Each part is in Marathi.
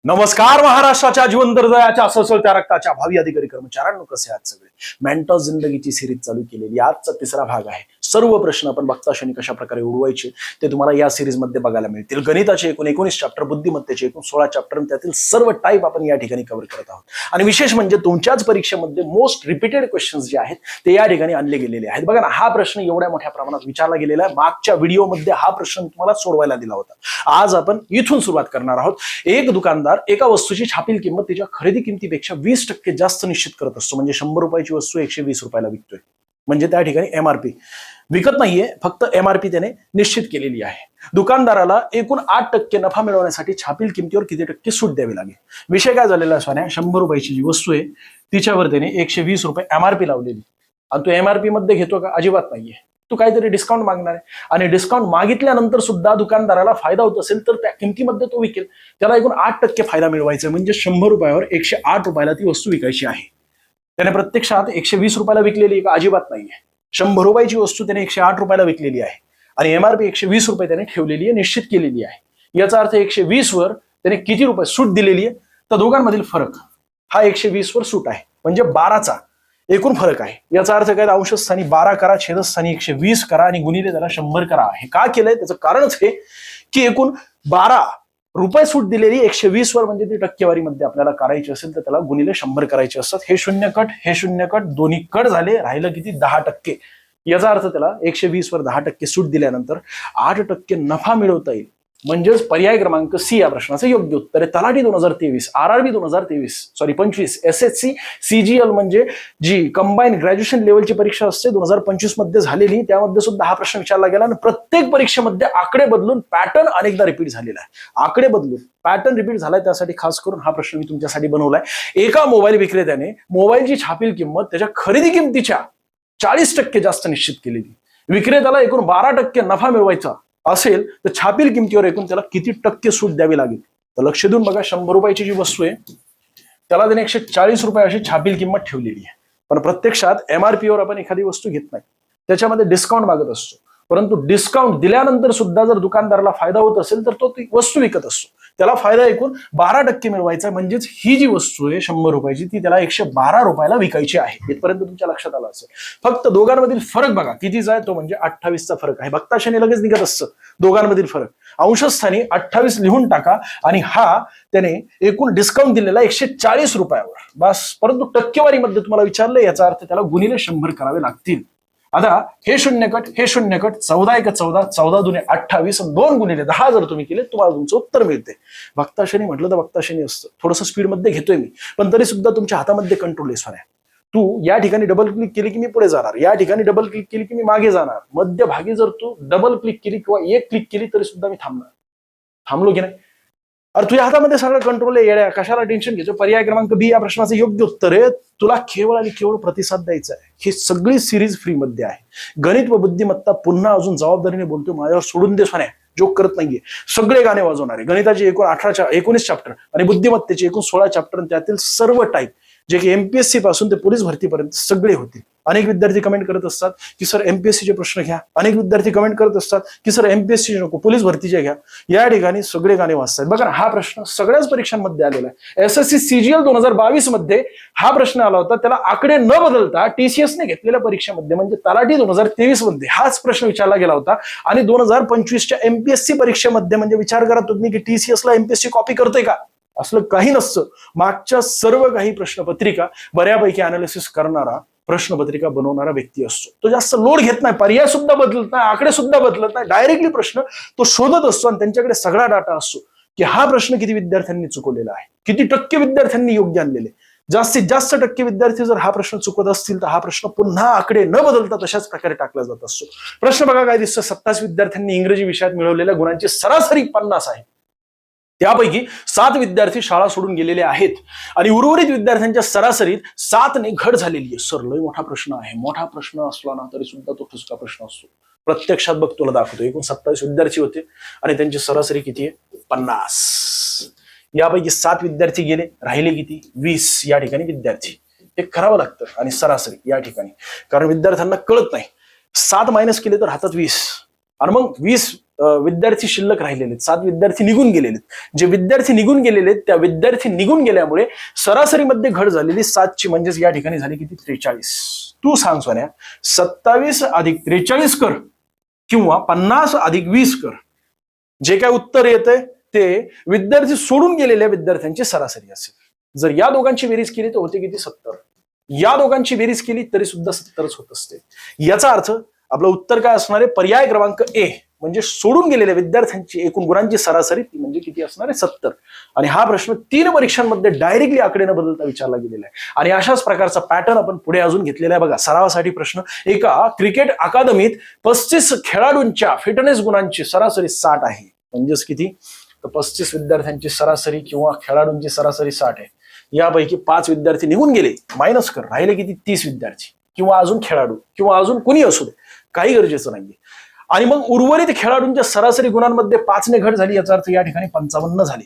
नमस्कार महाराष्ट्राच्या जिवंत हृदयाच्या सळसळत्या रक्ताच्या भावी अधिकारी कर्मचाऱ्यांनो, कसे आहात सगळे? मेंटॉस जिंदगीची सिरीज चालू केलेली आजचा तिसरा भाग आहे. सर्व प्रश्न आपण बघता क्षणी कशा प्रकारे उडवायचे ते तुम्हाला या सिरीज मध्ये बघायला मिळतील. गणिताचे एकूण 19 चॅप्टर, बुद्धिमत्तेचे एकूण 16 चॅप्टर, त्यातील सर्व टाईप आपण या ठिकाणी कव्हर करत आहोत. आणि विशेष म्हणजे तुमच्याच परीक्षेमध्ये मोस्ट रिपीटेड क्वेश्चन्स जे आहेत ते या ठिकाणी आणले गेलेले आहेत. बघा ना, हा प्रश्न एवढ्या मोठ्या प्रमाणात विचारला गेलेला आहे. मागच्या व्हिडिओमध्ये हा प्रश्न तुम्हाला सोडवायला दिला होता. आज आपण इथून सुरुवात करणार आहोत. एक दुकानदार एका वस्तूची छापील किंमत तिच्या खरेदी किमतीपेक्षा 20% जास्त निश्चित करत असतो. म्हणजे 100 रुपयाची वस्तू 120 रुपयाला विकतोय. म्हणजे त्या ठिकाणी एमआरपी विकत नाहीये, फक्त एमआरपी त्याने निश्चित केलेली आहे. दुकानदाराला एकूण 8% नफा मिळवण्यासाठी छापील किमतीवर किती टक्के सूट द्यावी लागेल? विषय काय झालेला आहे? 100 रुपयाची जी वस्तू आहे तिच्यावर त्याने 120 रुपये एमआरपी लावलेली. आणि तो एमआरपी मध्ये घेतो का? अजिबात नाहीये. तू काहीतरी डिस्काउंट मागणार आहे आणि डिस्काउंट मागितल्यानंतर सुद्धा दुकानदाराला फायदा होत असेल तर त्या किमतीमध्ये तो विकेल. त्याला एकूण 8% फायदा मिळवायचा. म्हणजे 100 रुपयावर 108 रुपयाला ती वस्तू विकायची आहे. त्याने प्रत्यक्षात 120 रुपयाला विकलेली का? अजिबात नाहीये. 100 रुपयाची वस्तू त्याने 108 रुपयाला विकलेली आहे आणि एमआरपी 120 रुपये त्याने ठेवलेली आहे, निश्चित केलेली आहे. याचा अर्थ 120 वर त्याने किती रुपये सूट दिलेली आहे? तर दोघांमधील फरक हा 120 वर सूट आहे. म्हणजे 12चा एकूण फरक आहे. याचा अर्थ काय? अंशस्थानी 12 करा, छेदस्थानी 120 करा आणि गुणिले त्याला 100 करा. हे का केलंय? त्याचं कारणच हे की एकूण 12 रुपये सूट दिलेली 120 वर, म्हणजे ती टक्केवारीमध्ये आपल्याला करायची असेल तर त्याला गुणिले 100 करायचे असतात. हे शून्य कट दोन्ही कट झाले, राहिलं किती? 10%. याचा अर्थ त्याला 120 वर 10% सूट दिल्यानंतर 8% नफा मिळवता येईल. म्हणजेच पर्याय क्रमांक सी या प्रश्नाचं योग्य उत्तर आहे. तलाठी 2023, आरआरबी 2025, एसएससी सीजीएल म्हणजे जी कंबाईन ग्रॅज्युएशन लेवलची परीक्षा असते 2025 मध्ये झालेली, त्यामध्ये सुद्धा हा प्रश्न विचारला गेला. आणि प्रत्येक परीक्षेमध्ये आकडे बदलून पॅटर्न अनेकदा रिपीट झालेला आहे. आकडे बदलून पॅटर्न रिपीट झालाय, त्यासाठी खास करून हा प्रश्न मी तुमच्यासाठी बनवलाय. एका मोबाईल विक्रेत्याने मोबाईलची छापील किंमत त्याच्या खरेदी किमतीच्या 40% जास्त निश्चित केलेली. विक्रेत्याला एकूण 12% नफा मिळवायचा असेल तर छापील किमतीवर एकूण त्याला किती टक्के सूट द्यावी लागेल? तर लक्ष देऊन बघा. 100 रुपयाची जी वस्तू आहे त्याला त्याने 140 रुपये अशी छापील किंमत ठेवलेली आहे. पण प्रत्यक्षात एमआरपीवर आपण एखादी वस्तू घेत नाही, त्याच्यामध्ये डिस्काउंट मागत असतो. परंतु डिस्काउंट दिल्यानंतर सुद्धा जर दुकानदाराला फायदा होत असेल तर तो ती वस्तू विकत असतो. त्याला फायदा एकूण 12% मिळवायचा. म्हणजेच ही जी वस्तू आहे 100 रुपयाची ती त्याला 112 रुपयाला विकायची आहे. इथपर्यंत तुमच्या लक्षात आलं असेल. फक्त दोघांमधील फरक बघा कितीचा आहे, तो म्हणजे 28चा फरक आहे. बघता क्षणी लगेच निघत असतं दोघांमधील फरक. अंशस्थानी 28 लिहून टाका आणि हा त्याने एकूण डिस्काउंट दिलेला 140 रुपयावर बस. परंतु टक्केवारीमध्ये तुम्हाला विचारलं, याचा अर्थ त्याला गुणिले 100 करावे लागतील. आता हे शून्य कट 14 एक 14, 14 दुने 28, 2 गुणिले 10 जर तुम्ही केले तुम्हाला तुमचं उत्तर मिळते. बघताशनी म्हटलं तर बघताशनी असतं. थोडंसं स्पीडमध्ये घेतोय मी, पण तरी सुद्धा तुमच्या हातामध्ये कंट्रोल आहे. सोन्या, तू या ठिकाणी डबल क्लिक केली की मी पुढे जाणार, या ठिकाणी डबल क्लिक केली की मी मागे जाणार. मध्यभागी जर तू डबल क्लिक केली किंवा एक क्लिक केली तरी सुद्धा मी थांबणार. थांबलो की नाही? अरे तुझ्या हातामध्ये सगळं कंट्रोल आहे येड्या, कशाला टेन्शन घ्यायचं? पर्याय क्रमांक बी या प्रश्नाचं योग्य उत्तर आहे. तुला केवळ आणि केवळ प्रतिसाद द्यायचा आहे. ही सगळी सिरीज फ्री मध्ये आहे. गणित व बुद्धिमत्ता पुन्हा अजून जबाबदारीने बोलतोय, माझ्यावर सोडून दे सोन्या, जोक करत नाहीये. सगळे गाणे वाजवणारे. गणिताचे एकूण 19 चॅप्टर आणि बुद्धिमत्तेचे एकूण 16 चॅप्टर, त्यातील सर्व टाईप जे की एमपीएससी पासून ते पोलीस भरतीपर्यंत सगळे होते. अनेक विद्यार्थी कमेंट करत असतात की सर एमपीएससीचे प्रश्न घ्या. अनेक विद्यार्थी कमेंट करत असतात की सर एमपीएससी नको, पोलीस भरतीचे घ्या. या ठिकाणी सगळे गाणे वाजतात. बघा ना, हा प्रश्न सगळ्याच परीक्षांमध्ये आलेला आहे. एसएससी सीजीएल 2022 मध्ये हा प्रश्न आला होता. त्याला आकडे न बदलता टीसीएसने घेतलेल्या परीक्षेमध्ये म्हणजे तलाठी 2023 मध्ये हाच प्रश्न विचारला गेला होता. आणि 2025च्या एमपीएससी परीक्षेमध्ये म्हणजे विचार करा तुम्ही की टीसीएसला एमपीएससी कॉपी करतोय का? असलं काही नसतं. मागच्या सर्व काही प्रश्नपत्रिका बऱ्यापैकी अनालिसिस करणारा, प्रश्नपत्रिका बनवणारा व्यक्ती असतो. तो जास्त लोड घेत नाही, पर्याय सुद्धा बदलत नाही, आकडे सुद्धा बदलत नाही. डायरेक्टली प्रश्न तो शोधत असतो आणि त्यांच्याकडे सगळा डाटा असतो की हा प्रश्न किती विद्यार्थ्यांनी चुकवलेला आहे, किती टक्के विद्यार्थ्यांनी योग्य आणलेले. जास्तीत जास्त टक्के विद्यार्थी जर हा प्रश्न चुकत असतील तर हा प्रश्न पुन्हा आकडे न बदलता तशाच प्रकारे टाकला जात असतो. प्रश्न बघा काय दिसतं. 27 विद्यार्थ्यांनी इंग्रजी विषयात मिळवलेल्या गुणांची सरासरी 50 आहे. त्यापैकी 7 विद्यार्थी शाळा सोडून गेलेले आहेत आणि उर्वरित विद्यार्थ्यांच्या सरासरीत 7ने घट झालेली आहे. सर लय मोठा प्रश्न आहे. मोठा प्रश्न असला ना तरी सुद्धा तो ठुसका प्रश्न असतो. प्रत्यक्षात बघ तुला दाखवतो. एकूण 27 विद्यार्थी होते आणि त्यांची सरासरी किती आहे? 50. यापैकी 7 विद्यार्थी गेले, राहिले किती? 20 या ठिकाणी विद्यार्थी. हे करावं लागतं. आणि सरासरी या ठिकाणी, कारण विद्यार्थ्यांना कळत नाही. 7 मायनस केले तर हातात 20 आणि मग 20 विद्यार्थी शिल्लक राहिलेले आहेत, 7 विद्यार्थी निघून गेलेले आहेत. जे विद्यार्थी निघून गेलेले आहेत त्या विद्यार्थी निघून गेल्यामुळे सरासरीमध्ये घट झालेली 7ची, म्हणजेच या ठिकाणी झाली किती, 43. तू सांग सोन्या, 27 अधिक 43 कर किंवा 50 अधिक 20 कर. जे काय उत्तर येतंय ते विद्यार्थी सोडून गेलेल्या विद्यार्थ्यांची सरासरी असेल. जर या दोघांची बेरीज केली तर होते किती, 70. या दोघांची बेरीज केली तरी सुद्धा 70च होत असते. याचा अर्थ आपलं उत्तर काय असणार आहे, पर्याय क्रमांक ए म्हणजे सोडून गेलेल्या विद्यार्थ्यांची एकूण गुणांची सरासरी ती म्हणजे किती असणार आहे, 70. आणि हा प्रश्न 3 परीक्षांमध्ये डायरेक्टली आकडे न बदलता विचारला गेलेला आहे. आणि अशाच प्रकारचा पॅटर्न आपण पुढे अजून घेतलेला आहे बघा. सरावासाठी प्रश्न, एका क्रिकेट अकादमीत 35 खेळाडूंच्या फिटनेस गुणांची सरासरी 60 आहे. म्हणजेच किती, तर 35 विद्यार्थ्यांची सरासरी किंवा खेळाडूंची सरासरी 60 आहे. यापैकी 5 विद्यार्थी निघून गेले, मायनस कर, राहिले किती, 30 विद्यार्थी किंवा अजून खेळाडू किंवा अजून कुणी असू दे, काही गरजेचं नाहीये. आणि मग उर्वरित खेळाडूंच्या सरासरी गुणांमध्ये 5 ने घट झाली, याचा अर्थ या ठिकाणी 55 झाली.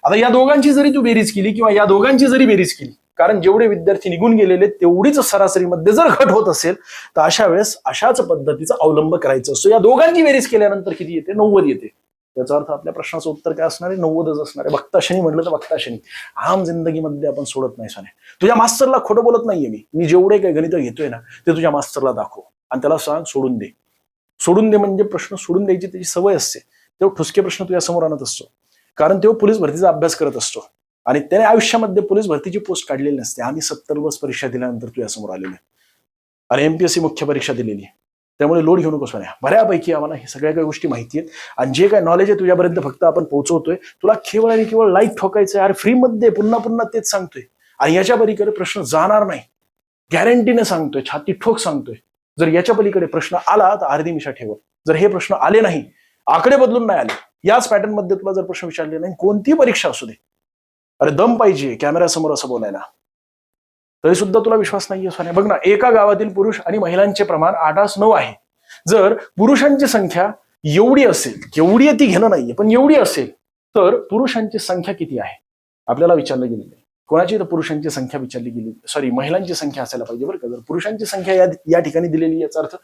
आता या दोघांची जरी तू बेरीज केली किंवा या दोघांची जरी बेरीज केली, कारण जेवढे विद्यार्थी निघून गेलेले तेवढीच सरासरीमध्ये जर घट होत असेल तर अशा वेळेस अशाच पद्धतीचा अवलंब करायचा असतो. या दोघांची बेरीज केल्यानंतर किती येते, 90 येते. याचा अर्थ आपल्या प्रश्नाचं उत्तर काय असणार आहे, 90च असणार आहे. बघताशनी म्हटलं तर बघताशनी. आम जिंदगीमध्ये आपण सोडत नाही सोन्या. तुझ्या मास्तरला खोटं बोलत नाहीये मी जेवढे काही गणित घेतोय ना ते तुझ्या मास्तरला दाखव आणि त्याला सांग सोडून दे. सोडून दे म्हणजे प्रश्न सोडून द्यायची त्याची सवय असते. तेव्हा ठुसके प्रश्न तुझ्या समोर आणत असतो, कारण तेव्हा पोलीस भरतीचा अभ्यास करत असतो आणि त्याने आयुष्यामध्ये पोलीस भरतीची पोस्ट काढलेली नसते. आम्ही 70 वर्ष परीक्षा दिल्यानंतर तुझ्या समोर आलेलो आहे आणि एमपीएससी मुख्य परीक्षा दिलेली आहे. त्यामुळे लोड घेऊ नको सोन्या. बऱ्यापैकी आम्हाला हे सगळ्या काही गोष्टी माहिती आहेत आणि जे काय नॉलेज आहे तुझ्यापर्यंत फक्त आपण पोहोचवतोय. तुला केवळ आणि केवळ लाईक ठोकायचं यार, फ्री मध्ये पुन्हा पुन्हा तेच सांगतोय आणि याच्या पलीकडे प्रश्न जाणार नाही, गॅरंटीने सांगतोय, छाती ठोक सांगतोय. जर याच्या पलीकडे प्रश्न आला तर अर्धी मिशा ठेवत. जर हे प्रश्न आले नाही, आकडे बदलून नाही आले, याच पॅटर्न मध्ये तुला जर प्रश्न विचारले नाही, कोणतीही परीक्षा असू दे, अरे दम पाहिजे कॅमेरा समोर असं बोलायला, तरी सुद्धा तुला विश्वास नाहीये सोन्या. बघ ना, एका गावातील पुरुष आणि महिलांचे प्रमाण 8-9 आहे. जर पुरुषांची संख्या एवढी असेल, केवढी ती घेणं नाहीये पण एवढी असेल, तर पुरुषांची संख्या किती आहे आपल्याला विचारलं गेलेलं आहे. कोणाची, तर पुरुषांची संख्या विचारली गेली, सॉरी महिलांची संख्या असायला पाहिजे बरं का. जर पुरुषांची संख्या या ठिकाणी दिलेली, याचा अर्थ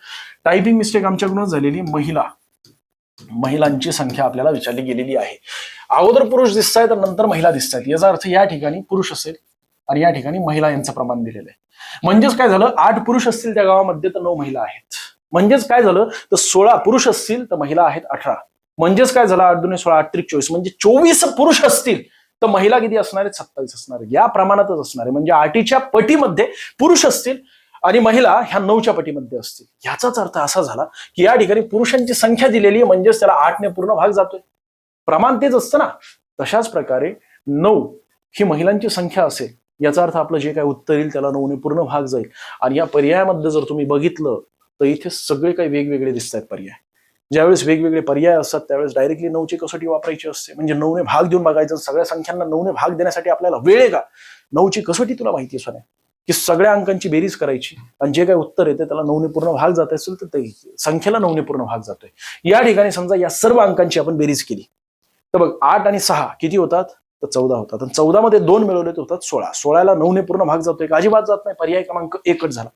टायपिंग मिस्टेक आमच्याकडून झालेली, महिलांची संख्या आपल्याला विचारली गेलेली आहे. अगोदर पुरुष दिसत आहेत तर नंतर महिला दिसत आहेत, याचा अर्थ या ठिकाणी पुरुष असेल आणि या ठिकाणी महिला यांचं प्रमाण दिलेलं आहे. म्हणजेच काय झालं, 8 पुरुष असतील त्या गावामध्ये तर 9 महिला आहेत. म्हणजेच काय झालं, तर 16 पुरुष असतील तर महिला आहेत 18. म्हणजेच काय झालं, 8 2 16 8 3 24, म्हणजे 24 पुरुष असतील तर महिला किती असणार आहेत, 27 असणार आहे. या प्रमाणातच असणार आहे. म्हणजे 8च्या पटीमध्ये पुरुष असतील आणि महिला ह्या 9च्या पटीमध्ये असतील. याचाच अर्थ असा झाला की या ठिकाणी पुरुषांची संख्या दिलेली आहे, म्हणजेच त्याला 8ने पूर्ण भाग जातोय. प्रमाण तेच असतं ना. तशाच प्रकारे 9 ही महिलांची संख्या असेल, याचा अर्थ आपलं जे काय उत्तर येईल त्याला 9ने पूर्ण भाग जाईल. आणि या पर्यायामध्ये जर तुम्ही बघितलं तर इथे सगळे काही वेगवेगळे दिसत आहेत पर्याय. ज्यावेळेस वेगवेगळे पर्याय असतात त्यावेळेस डायरेक्टली 9ची कसोटी वापरायची असते. म्हणजे 9ने भाग देऊन बघायचं. सगळ्या संख्यांना 9ने भाग देण्यासाठी आपल्याला वेळ आहे का? 9ची कसोटी तुला माहिती आहे सोन्या, की सगळ्या अंकांची बेरीज करायची आणि जे काही उत्तर येते त्याला 9ने पूर्ण भाग जात असेल तर ते संख्येला 9ने पूर्ण भाग जातोय. या ठिकाणी समजा या सर्व अंकांची आपण बेरीज केली तर बघ 8 आणि 6 किती होतात, तर 14 होतात. आणि 14 मध्ये 2 मिळवले तर होतात 16. 16ला 9ने पूर्ण भाग जातोय का, अजिबात जात नाही. पर्याय क्रमांक 1 झाला.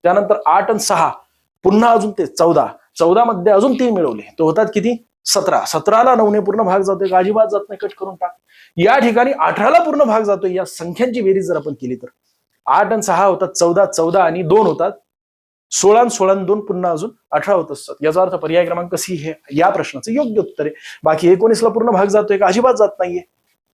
त्यानंतर 8 आणि 6 पुन्हा अजून ते 14. 14 मध्ये अजून 3 मिळवले तर होतात किती, 17. 17ला 9ने पूर्ण भाग जातोय का, अजिबात जात नाही. कट करून टाक. या ठिकाणी 18ला पूर्ण भाग जातोय. या संख्यांची बेरीज जर आपण केली तर 8 आणि 6 होतात 14, 14 आणि 2 होतात 16 आणि 16 आणि 2 पुन्हा अजून 18 होत असतात. याचा अर्थ पर्याय क्रमांक सी हे या प्रश्नाचं योग्य उत्तर आहे. बाकी 19ला पूर्ण भाग जातोय का, अजिबात जात नाहीये.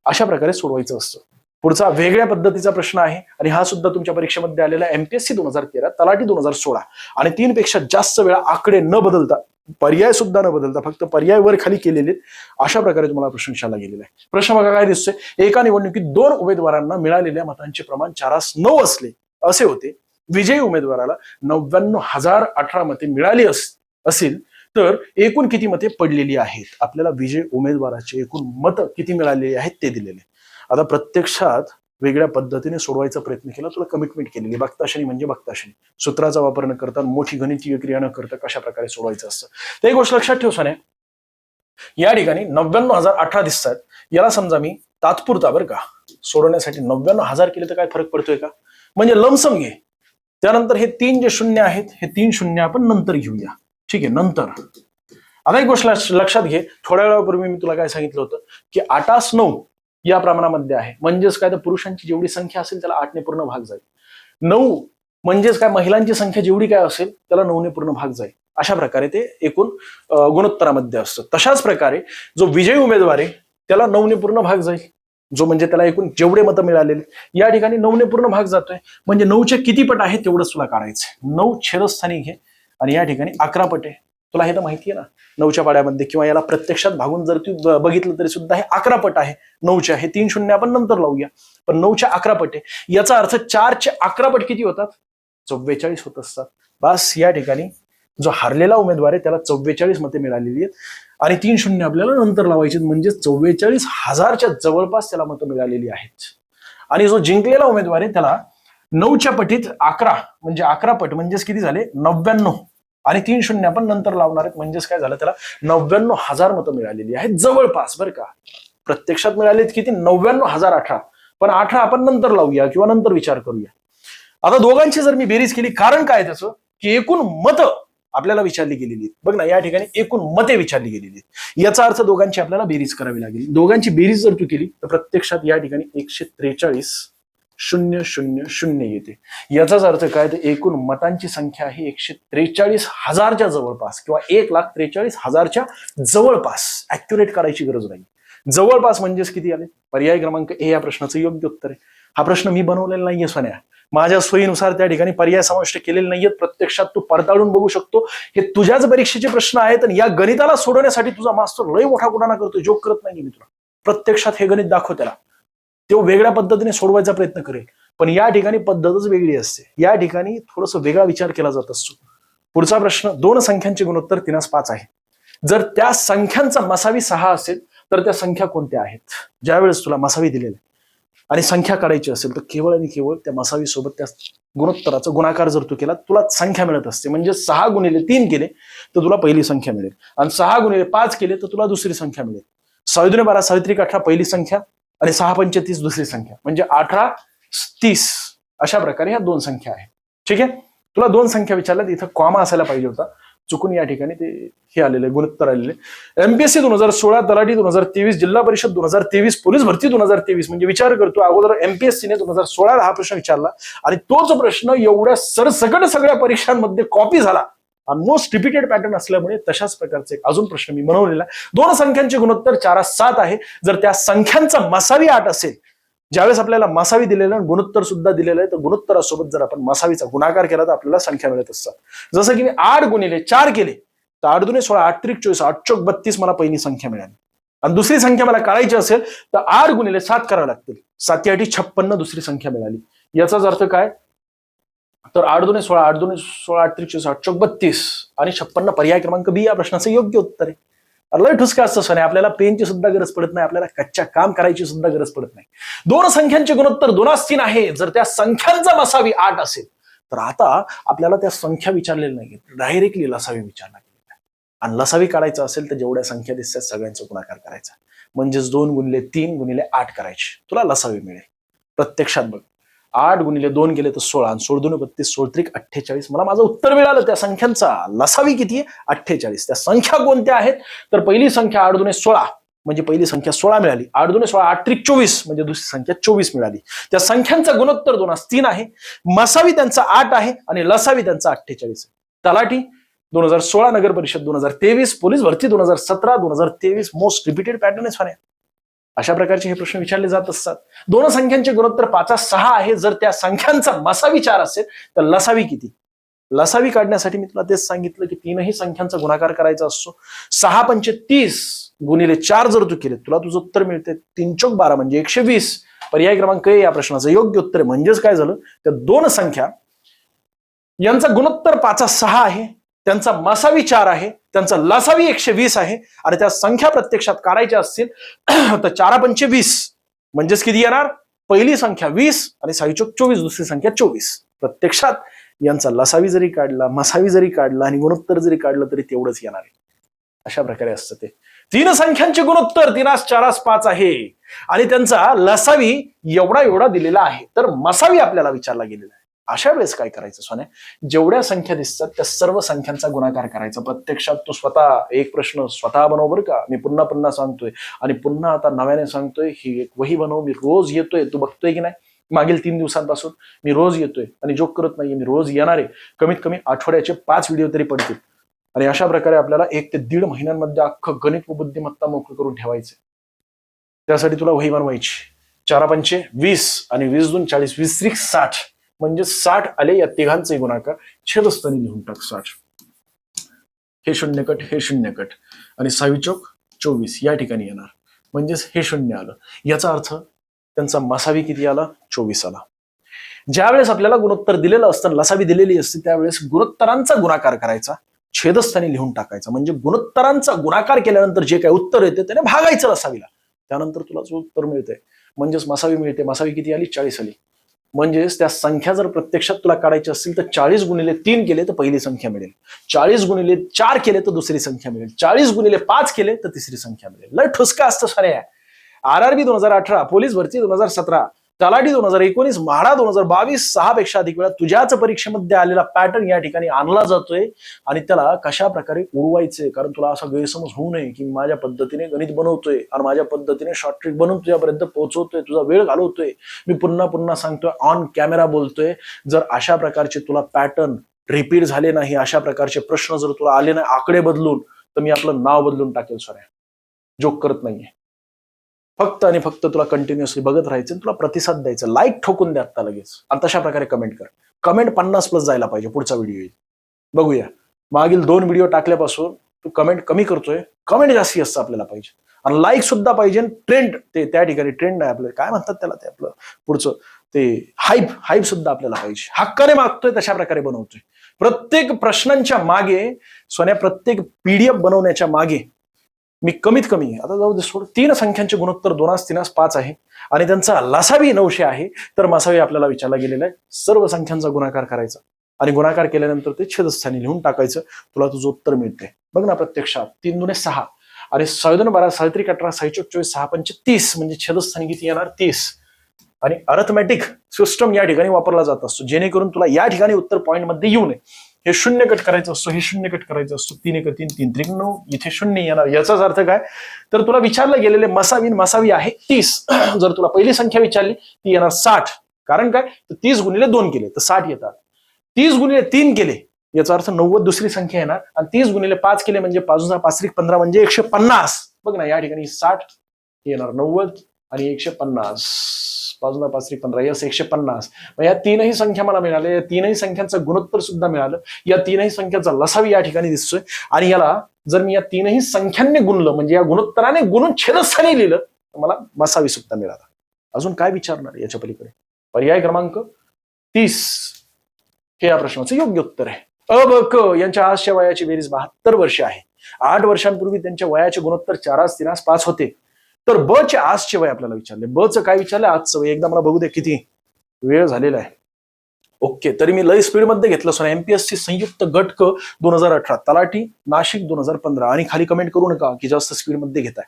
अशा प्रकारे सोडवायचं असतं. पुढचा वेगळ्या पद्धतीचा प्रश्न आहे आणि हा सुद्धा तुमच्या परीक्षेमध्ये आलेला एमपीएससी 2013, तलाठी 2016 आणि 3 पेक्षा जास्त वेळा आकडे न बदलता, पर्याय सुद्धा न बदलता, फक्त पर्याय वर खाली केलेले, अशा प्रकारे तुम्हाला प्रश्न विचारला गेलेला आहे. प्रश्न बघा काय दिसतोय, एका निवडणुकीत 2 उमेदवारांना मिळालेल्या मतांचे प्रमाण 4:9 असले असे होते. विजयी उमेदवाराला 99,018 मते मिळाली असेल तर एकूण किती मते पडलेली आहेत. आपल्याला विजय उमेदवाराचे एकूण मत किती मिळालेली आहेत ते दिलेले. आता प्रत्यक्षात वेगळ्या पद्धतीने सोडवायचा प्रयत्न केला, तुला कमिटमेंट केलेली. बघताशनी म्हणजे बघताशनी, सूत्राचा वापर न करता, मोठी गणितीय क्रिया न करता कशा प्रकारे सोडवायचं असतं ते एक गोष्ट लक्षात ठेव सोन्या. या ठिकाणी 99,018 दिसतात. याला समजा मी तात्पुरता बरं का सोडवण्यासाठी 99,000 केले तर काय फरक पडतोय का, म्हणजे लमसम घे. त्यानंतर हे 3 जे शून्य आहेत हे 3 शून्य आपण नंतर घेऊया, ठीक आहे. नंतर आता एक गोष्ट लक्षात घे, थोड्या वेळापूर्वी मी तुला काय सांगितलं होतं की 8-9 या प्रमाणामध्ये आहे. म्हणजेच काय, तर पुरुषांची जेवढी संख्या असेल त्याला 8ने पूर्ण भाग जाईल. 9 म्हणजेच काय, महिलांची संख्या जेवढी काय असेल त्याला 9ने पूर्ण भाग जाईल. अशा प्रकारे ते एकूण गुणोत्तरामध्ये असतं. तशाच प्रकारे जो विजयी उमेदवार आहे त्याला 9ने पूर्ण भाग जाईल. जो म्हणजे त्याला एकूण जेवढे मतं मिळालेले या ठिकाणी 9ने पूर्ण भाग जातोय. म्हणजे 9चे किती पट आहे तेवढंच तुला काढायचंय. 9 छेदस्थानी घे आणि या ठिकाणी 11 पट आहे. तुला हे तर माहिती आहे ना, 9च्या पाड्यामध्ये किंवा याला प्रत्यक्षात भागून जर तू बघितलं तरी सुद्धा हे 11 पट आहे. 9चे आहे 3 शून्य आपण नंतर लावूया, पण 9च्या 11 पट आहे. याचा अर्थ 4चे 11 पट किती होतात? 44 होत असतात. बस या ठिकाणी जो हारलेला उमेदवार आहे त्याला 44 मते मिळालेली आहेत आणि 3 शून्य आपल्याला नंतर लावायचे, म्हणजे 44,000च्या जवळपास त्याला मतं मिळालेली आहेत. आणि जो जिंकलेला उमेदवार आहे त्याला 9च्या पटीत 11 म्हणजे 11 पट म्हणजेच किती झाले? 99 आणि 3 शून्य आपण नंतर लावणार आहेत, म्हणजेच काय झालं, त्याला 99,000 मतं मिळालेली आहेत जवळपास. बरं का, प्रत्यक्षात मिळालेत किती? 99,018. पण 18 आपण नंतर लावूया किंवा नंतर विचार करूया. आता दोघांची जर मी बेरीज केली, कारण काय त्याचं की एकूण मतं आपल्याला विचारली गेलेली आहेत. बघ ना, या ठिकाणी एकूण मते विचारली गेलेली आहेत. याचा अर्थ दोघांची आपल्याला बेरीज करावी लागेल. दोघांची बेरीज जर तू केली तर प्रत्यक्षात या ठिकाणी 143,000 येते. याचाच अर्थ काय, तर एकूण मतांची संख्या आहे 143,000च्या जवळपास किंवा 1,43,000च्या जवळपास. ऍक्युरेट करायची गरज नाही. जवळपास म्हणजेच किती आले? पर्याय क्रमांक ए या प्रश्नाचं योग्य उत्तर आहे. हा प्रश्न मी बनवलेला नाहीये सोन्या, माझ्या सोयीनुसार त्या ठिकाणी पर्याय समाविष्ट केलेले नाहीयेत. प्रत्यक्षात तू पडताळून बघू शकतो. हे तुझ्याच परीक्षेचे प्रश्न आहेत आणि या गणिताला सोडवण्यासाठी तुझा मास्टर लय मोठा कुणाला करतो, जोक करत नाही मी तुला. प्रत्यक्षात हे गणित दाखव त्याला, तो वेगळ्या पद्धतीने सोडवायचा प्रयत्न करेल, पण या ठिकाणी पद्धतच वेगळी असते. या ठिकाणी थोडस वेगळा विचार केला जात असतो. पुढचा प्रश्न, 2 संख्यांचे गुणोत्तर 3:5 आहे. जर त्या संख्यांचा मसावी 6 असेल तर त्या संख्या कोणत्या आहेत? ज्यावेळेस तुला मसावी दिलेला आहे आणि संख्या काढायची असेल तर केवळ आणि केवळ त्या मसावी सोबत त्या गुणोत्तराचा गुणाकार जर तू केला तुला संख्या मिळत असते. म्हणजे 6 गुणिले 3 केले तर तुला पहिली संख्या मिळेल आणि 6 गुणिले 5 केले तर तुला दुसरी संख्या मिळेल. 6 दुणे 12, 6 त्रिक 18 पहिली संख्या आणि 6 पंचे 30 दुसरी संख्या, म्हणजे 18 30. अशा प्रकारे ह्या 2 संख्या आहेत. ठीक आहे, तुला 2 संख्या विचारल्यात, इथं कॉमा असायला पाहिजे होता, चुकून या ठिकाणी ते हे आलेले गुणोत्तर आलेले. एमपीएससी 2016, तलाठी 2023, जिल्हा परिषद 2023, पोलीस भरती 2023. म्हणजे विचार करतो, अगोदर एमपीएससीने 2016 हा प्रश्न विचारला आणि तोच प्रश्न एवढ्या सरसकट सगळ्या परीक्षांमध्ये कॉपी झाला. मोस्ट रिपीटेड पॅटर्न असल्यामुळे तशाच प्रकारचे अजून प्रश्न मी बनवलेला आहे. 2 संख्यांचे गुणोत्तर 4:7 आहे. जर त्या संख्यांचा मसावी 8 असेल, ज्यावेळेस आपल्याला मसावी दिलेलं आणि गुणोत्तर सुद्धा दिलेलं आहे, तर गुणोत्तरासोबत जर आपण मसावीचा गुणाकार केला तर आपल्याला संख्या मिळत असतात. जसं की मी 8 गुणिले 4 केले तर 8 दुणे 16, 8 त्रिक 24, 8 चौक 32 मला पहिली संख्या मिळाली. आणि दुसरी संख्या मला काढायची असेल तर 8 गुणिले 7 करावं लागतील. 7 8 56 दुसरी संख्या मिळाली. याचाच अर्थ काय, तर 8 दुणे 16, 8 दुणे 16, 8 त्रिक 24, 8 चौक 32 आणि 56 पर्याय क्रमांक बी या प्रश्नाचं योग्य उत्तर आहे. लय ठुसका असतं सोन्या, आपल्याला पेनची सुद्धा गरज पडत नाही, आपल्याला कच्च्या काम करायची सुद्धा गरज पडत नाही. 2 संख्यांचे गुणोत्तर 2:3 आहे. जर त्या संख्यांचा मसावी 8 असेल तर आता आपल्याला त्या संख्या विचारलेल्या नाही, डायरेक्टली लसावी विचारला गेलेला आहे. आणि लसावी काढायचं असेल तर जेवढ्या संख्या दिसतात सगळ्यांचा गुणाकार करायचा, म्हणजेच 2 गुणिले 3 गुणिले 8 करायची, तुला लसावी मिळेल. प्रत्यक्षात बघ, 8 गुणिले 2 गेले तर 16 आणि 16 दुणे 32, 16 त्रिक 48. मला माझं उत्तर मिळालं. त्या संख्यांचा लसावी किती आहे? 48. त्या संख्या कोणत्या आहेत, तर पहिली संख्या 8 दुणे 16 म्हणजे पहिली संख्या 16 मिळाली. 8 दुणे 16, 8 त्रिक 24 म्हणजे दुसरी संख्या 24 मिळाली. त्या संख्यांचा गुणोत्तर 2:3 आहे. मसावी त्यांचा 8 आहे आणि लसावी त्यांचा 48 आहे. तलाठी 2016, नगर परिषद 2023, पोलीस भरती 2017, 2023. मोस्ट रिपीटेड पॅटर्न आहे. अशा प्रकारचे हे प्रश्न विचारले जात असतात. 2 संख्यांचे गुणोत्तर 5:6 आहे. जर त्या संख्यांचा मसावी 4 असेल तर लसावी किती? लसावी काढण्यासाठी मी तुला तेच सांगितलं की 3ही संख्यांचा गुणाकार करायचा असतो. 6 पंचे 30 गुणिले 4 जर तू केले तुला तुझं उत्तर मिळते 3 चौक 12 म्हणजे 120. पर्याय क्रमांक ए या प्रश्नाचं योग्य उत्तर आहे. म्हणजेच काय झालं, त्या 2 संख्या यांचा गुणोत्तर 5:6 आहे, त्यांचा मसावी 4 आहे, त्यांचा लसावी 120 आहे आणि त्या संख्या प्रत्यक्षात काढायच्या असतील तर 4 पंचे 20 म्हणजेच किती येणार? पहिली संख्या 20 आणि 6 चौक 24, दुसरी संख्या 24. प्रत्यक्षात यांचा लसावी जरी काढला, मसावी जरी काढला आणि गुणोत्तर जरी काढलं तरी तेवढंच येणार आहे. अशा प्रकारे असतं ते. 3 संख्यांचे गुणोत्तर 3:4:5 आहे आणि त्यांचा लसावी एवढा दिलेला आहे, तर मसावी आपल्याला विचारला गेलेला आहे. अशा वेळेस काय करायचं सोन्या, जेवढ्या संख्या दिसतात त्या सर्व संख्यांचा गुणाकार करायचा. प्रत्यक्षात तू स्वतः एक प्रश्न स्वतः बनव बरं का. मी पुन्हा पुन्हा सांगतोय आणि पुन्हा आता नव्याने सांगतोय, ही एक वही बनव. मी रोज येतोय, तू बघतोय की नाही मागील 3 दिवसांपासून मी रोज येतोय आणि जोक करत नाहीये, मी रोज येणार आहे. कमीत कमी आठवड्याचे 5 व्हिडिओ तरी पडतील. आणि अशा प्रकारे आपल्याला 1 ते 1.5 महिन्यांमध्ये अख्खं गणित व बुद्धिमत्ता मोकळं करून ठेवायचं. त्यासाठी तुला वही बनवायची. 4 पंचे 20 आणि 20 2 40, 20 त्रिक 60, म्हणजे 60 आले. या तिघांचे गुणाकार छेदस्थानी लिहून टाक 60. हे शून्य कट, हे शून्य कट आणि 6 चौक 24 या ठिकाणी येणार, म्हणजेच हे शून्य आलं. याचा अर्थ त्यांचा मसावी किती आला? 24 आला. ज्यावेळेस आपल्याला गुणोत्तर दिलेलं असतं, लसावी दिलेली असते, त्यावेळेस गुणोत्तरांचा गुणाकार करायचा, छेदस्थानी लिहून टाकायचा. म्हणजे गुणोत्तरांचा गुणाकार केल्यानंतर जे काही उत्तर येते त्याने भागायचं लसावीला, त्यानंतर तुला जो उत्तर मिळते म्हणजेच मसावी मिळते. मसावी किती आली? 40 आली. म्हणजेच त्या संख्या जर प्रत्यक्षात तुला काढायची असतील तर 40 गुणिले 3 केले तर पहिली संख्या मिळेल, 40 गुणिले 4 केले तर दुसरी संख्या मिळेल, 40 गुणिले 5 केले तर तिसरी संख्या मिळेल. लय ठुसका असतं साऱ्या. RRB 2018, पोलीस भरती 2017, तलाठी 2019, म्हाडा 2022, 6 पेक्षा अधिक वेळा तुझ्याच परीक्षेमध्ये आलेला पॅटर्न या ठिकाणी आणला जातोय आणि त्याला कशा प्रकारे उडवायचंय. कारण तुला असा गैरसमज होऊ नये की माझ्या पद्धतीने गणित बनवतोय आणि माझ्या पद्धतीने शॉर्ट ट्रिक बनवून तुझ्यापर्यंत पोहोचवतोय, तुझा वेळ घालवतोय. मी पुन्हा पुन्हा सांगतोय, ऑन कॅमेरा बोलतोय. जर अशा प्रकारचे तुला पॅटर्न रिपीट झाले नाही, अशा प्रकारचे प्रश्न जर तुला आले नाही आकडे बदलून, तर मी आपलं नाव बदलून टाकेल. सोन्या, जोक करत नाहीये. फक्त आणि फक्त तुला कंटिन्युअसली बघत राहायचं, तुला प्रतिसाद द्यायचा, लाईक ठोकून द्या आता लगेच आणि तशा प्रकारे कमेंट कर. कमेंट 50+ जायला पाहिजे. पुढचा व्हिडिओ येईल, बघूया. मागील 2 व्हिडिओ टाकल्यापासून तू कमेंट कमी करतोय, कमेंट जास्ती असतं आपल्याला पाहिजे. आणि लाईक सुद्धा पाहिजे. ट्रेंड, ते त्या ठिकाणी ट्रेंड नाही आपलं, काय म्हणतात त्याला, ते आपलं पुढचं ते हाईप सुद्धा आपल्याला पाहिजे. हक्काने मागतोय, तशा प्रकारे बनवतोय. प्रत्येक प्रश्नांच्या मागे सोन्या, प्रत्येक PDF बनवण्याच्या मागे मी कमीत कमी, आता जाऊ दे सोड, 3 संख्यांचे गुणोत्तर 2 3 5 आहे आणि त्यांचा लसावी 900 आहे. तर मसावी आपल्याला विचारला गेलेला आहे. सर्व संख्यांचा गुणाकार करायचा आणि गुणाकार केल्यानंतर ते छेदस्थानी लिहून टाकायचं. तुला तुझं उत्तर मिळते. बघ ना, प्रत्यक्षात 3 दुणे 6 आणि 6 2 12, 6 त्रिक 18, 6 चौक 24, 6 पंचे 30, म्हणजे छेदस्थानी किती येणार? 30. आणि अरिथमॅटिक सिस्टम या ठिकाणी वापरला जात असतो, जेणेकरून तुला या ठिकाणी उत्तर पॉइंट मध्ये येऊ नये. हे 0 कट करायचं असतो, हे 0 कट करायचं असतो. 3 1 3, 3 त्रिक 9, इथे 0 येणार. याचाच अर्थ काय? तर तुला विचारलं गेलेले मसावी आहे 30. जर तुला पहिली संख्या विचारली ती येणार 60. कारण काय? तर 30 गुणिले 2 केले तर 60 येतात. 30 गुणिले 3 केले याचा अर्थ 90 दुसरी संख्या येणार. आणि 30 गुणिले 5 केले म्हणजे 5 5 15 म्हणजे 150. बघ ना, या ठिकाणी 60 येणार, 90 आणि 150. 5 5 15, यस 150. या 3ही संख्या मला मिळाल्या. या 3ही संख्यांचं गुणोत्तर सुद्धा मिळालं. या 3ही संख्यांचा लसावी या ठिकाणी दिसतोय. आणि याला जर मी या 3ही संख्यांनी गुणलं, म्हणजे या गुणोत्तराने गुणून छेदस्थानी लिहिलं, तर मला मसावी सुद्धा मिळाला. अजून काय विचारणार याच्या पलीकडे? पर्याय क्रमांक 30 हे या प्रश्नाचं योग्य उत्तर आहे. अ ब क यांच्या आजच्या वयाची बेरीज 72 वर्षे आहे. 8 वर्षांपूर्वी त्यांच्या वयाचे गुणोत्तर 4 3 5 होते. तर ब चे आजचे वय आपल्याला विचारले. ब चं काय विचारलं? आजचं वय. एकदा मला बघू दे किती वेळ झालेला आहे. ओके, तरी मी लय स्पीड मध्ये घेतलं सोना. MPSC संयुक्त गट क 2018, तलाठी नाशिक 2015. आणि खाली कमेंट करू नका की जास्त स्पीड मध्ये घेताय.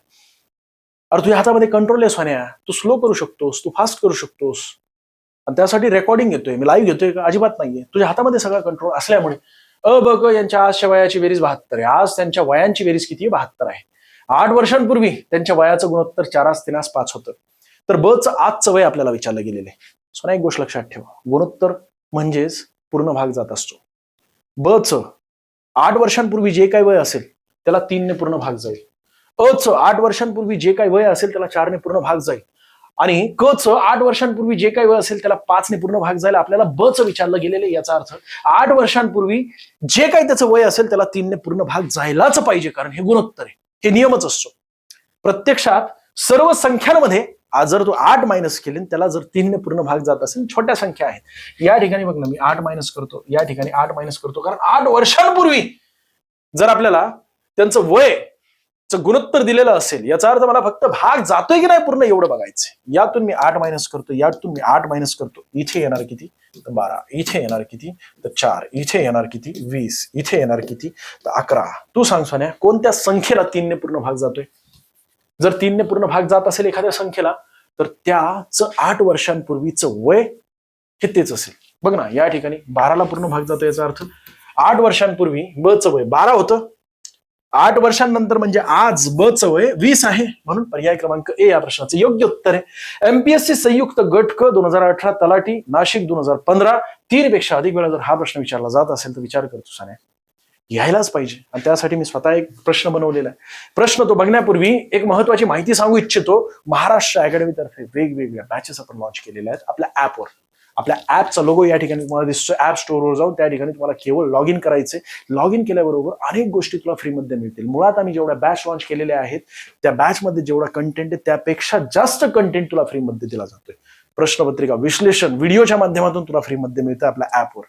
अरे तुझ्या हातामध्ये कंट्रोल आहे सोन्या. तू स्लो करू शकतोस, तू फास्ट करू शकतोस. आणि त्यासाठी रेकॉर्डिंग घेतोय मी, लाईव्ह घेतोय का? अजिबात नाहीये. तुझ्या हातामध्ये सगळा कंट्रोल असल्यामुळे अ ब क यांच्या आजच्या वयाची बेरीज 72 आहे. आज त्यांच्या वयांची बेरीज किती? 72 आहे. 8 वर्षांपूर्वी त्यांच्या वयाचं गुणोत्तर 4 3 5 होतं. तर ब चं आजचं वय आपल्याला विचारलं गेलेलं आहे. सोना, एक गोष्ट लक्षात ठेवा, गुणोत्तर म्हणजेच पूर्ण भाग जात असतो. ब चं 8 वर्षांपूर्वी जे काही वय असेल त्याला 3 ने पूर्ण भाग जाईल. अ चं 8 वर्षांपूर्वी जे काही वय असेल त्याला 4 ने पूर्ण भाग जाईल. आणि क चं 8 वर्षांपूर्वी जे काही वय असेल त्याला 5 ने पूर्ण भाग जाईल. आपल्याला ब चं विचारलं गेलेलं आहे. याचा अर्थ 8 वर्षांपूर्वी जे काही त्याचं वय असेल त्याला 3 ने पूर्ण भाग जायलाच पाहिजे, कारण हे गुणोत्तर आहे. हे नियमच असतो. प्रत्यक्षात सर्व संख्यांमध्ये जर तू 8 मायनस केले, त्याला जर 3 ने पूर्ण भाग जात असेल, छोट्या संख्या आहेत. या ठिकाणी बघ ना, मी 8 मायनस करतो, या ठिकाणी 8 मायनस करतो, कारण 8 वर्षांपूर्वी जर आपल्याला त्यांचं वय गुणोत्तर दिलेलं असेल, याचा अर्थ मला फक्त भाग जातोय की नाही पूर्ण एवढं बघायचंय. यातून मी 8 मायनस करतो, यातून मी 8 मायनस करतो. इथे येणार किती? तर 12. इथे येणार किती? तर 4. इथे येणार किती? 20. इथे येणार किती? तर 11. तू सांग सोन्या, कोणत्या संख्येला 3 ने पूर्ण भाग जातोय? जर 3 ने पूर्ण भाग जात असेल एखाद्या संख्येला, तर त्याचं 8 वर्षांपूर्वीचं वय हे तेच असेल. बघ ना, या ठिकाणी 12ला पूर्ण भाग जातो, याचा अर्थ 8 वर्षांपूर्वी ब चं वय 12 होतं. 8 वर्षांनंतर म्हणजे आज ब चं वय 20 आहे. म्हणून पर्याय क्रमांक ए या प्रश्नाचं योग्य उत्तर आहे. एमपीएससी संयुक्त गट क 2018 तलाठी नाशिक 2015 3 पेक्षा अधिक वेळा जर हा प्रश्न विचारला जात असेल तर विचार करतो साने, यायलाच पाहिजे. आणि त्यासाठी मी स्वतः एक प्रश्न बनवलेला आहे. प्रश्न तो बघण्यापूर्वी एक महत्वाची माहिती सांगू इच्छितो. महाराष्ट्र अकॅडमी तर्फे वेगवेगळ्या बॅचेस आपण लॉन्च केलेल्या आहेत आपल्या ऍपवर. आपल्या ऍपचा लोगो या ठिकाणी तुम्हाला दिसतोय. ऍप स्टोअरवर जाऊन त्या ठिकाणी तुम्हाला केवळ लॉग इन करायचे. लॉग इन केल्याबरोबर अनेक गोष्टी तुला फ्रीमध्ये मिळतील. मुळात आम्ही जेवढ्या बॅच लॉन्च केलेल्या आहेत त्या बॅचमध्ये जेवढा कंटेंट आहे त्यापेक्षा जास्त कंटेंट तुला फ्रीमध्ये दिला जातोय. प्रश्नपत्रिका विश्लेषण व्हिडिओच्या माध्यमातून तुला फ्रीमध्ये मिळतं आपल्या ऍपवर.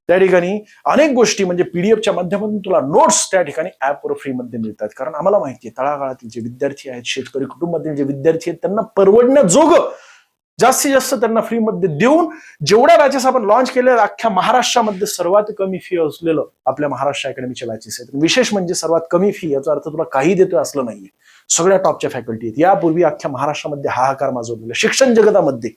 त्या ठिकाणी अनेक गोष्टी म्हणजे पीडीएफच्या माध्यमातून तुला नोट्स त्या ठिकाणी ऍपवर फ्रीमध्ये मिळतात. कारण आम्हाला माहिती आहे तळागाळातील जे विद्यार्थी आहेत, शेतकरी कुटुंबातील जे विद्यार्थी आहेत, त्यांना परवडण्याजोगं जास्तीत जास्त त्यांना फ्रीमध्ये देऊन जेवढ्या बॅचेस आपण लॉन्च केल्या अख्ख्या महाराष्ट्रामध्ये सर्वात कमी फी असलेलं आपल्या महाराष्ट्र अकॅडमीच्या बॅचेस आहेत. विशेष म्हणजे सर्वात कमी फी याचा अर्थ तुला काही देतोय असलं नाहीये. सगळ्या टॉपच्या फॅकल्टी आहेत. यापूर्वी अख्ख्या महाराष्ट्रामध्ये हाहाकार माजवलेला शिक्षण जगतामध्ये,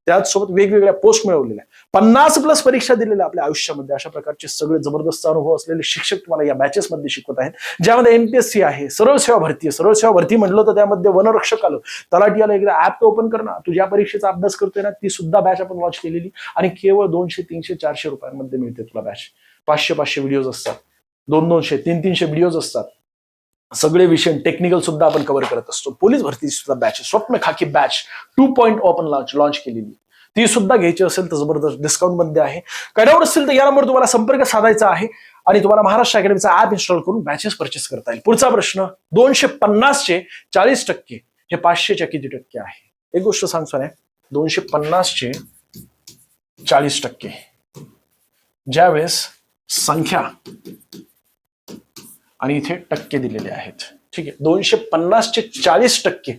त्याचसोबत वेगवेगळ्या पोस्ट मिळवलेल्या 50+ परीक्षा दिलेल्या आपल्या आयुष्यामध्ये अशा प्रकारचे सगळे जबरदस्त अनुभव असलेले शिक्षक तुम्हाला या बॅचेसमध्ये शिकवत आहेत. ज्यामध्ये एमपीएससी आहे, सरळ सेवा भरती आहे. सरळ सेवा भरती म्हटलं तर त्यामध्ये वनरक्षक आलं, तलाठी आलं. एकदा ऍप ओपन कर ना, तू ज्या परीक्षेचा अभ्यास करतोय ना ती सुद्धा बॅच आपण लॉन्च केलेली आणि केवळ 200, 300, 400 रुपयांमध्ये मिळते तुला बॅच. 500 व्हिडिओज असतात, 200, 300 व्हिडिओज असतात. सगळे विषय टेक्निकल सुद्धा आपण कव्हर करत असतो. पोलीस भरती सुद्धा बॅच, स्वप्न खाकी बॅच 2.0 आपण लॉन्च केलेली. ती सुद्धा घ्यायची असेल तर जबरदस्त डिस्काउंट मध्ये आहे. काय डाऊट असतील तर या नंबरवर तुम्हाला संपर्क साधायचा आहे आणि तुम्हाला महाराष्ट्र अकॅडमीचा ऍप इन्स्टॉल करून बॅचेस परचेस करता येईल. पुढचा प्रश्न, 250चे 40% हे 500च्या किती टक्के आहे? एक गोष्ट सांगतो ना, 250चे 40% ज्यावेळेस संख्या आणि इथे टक्के दिलेले आहेत. ठीक आहे, 250चे 40%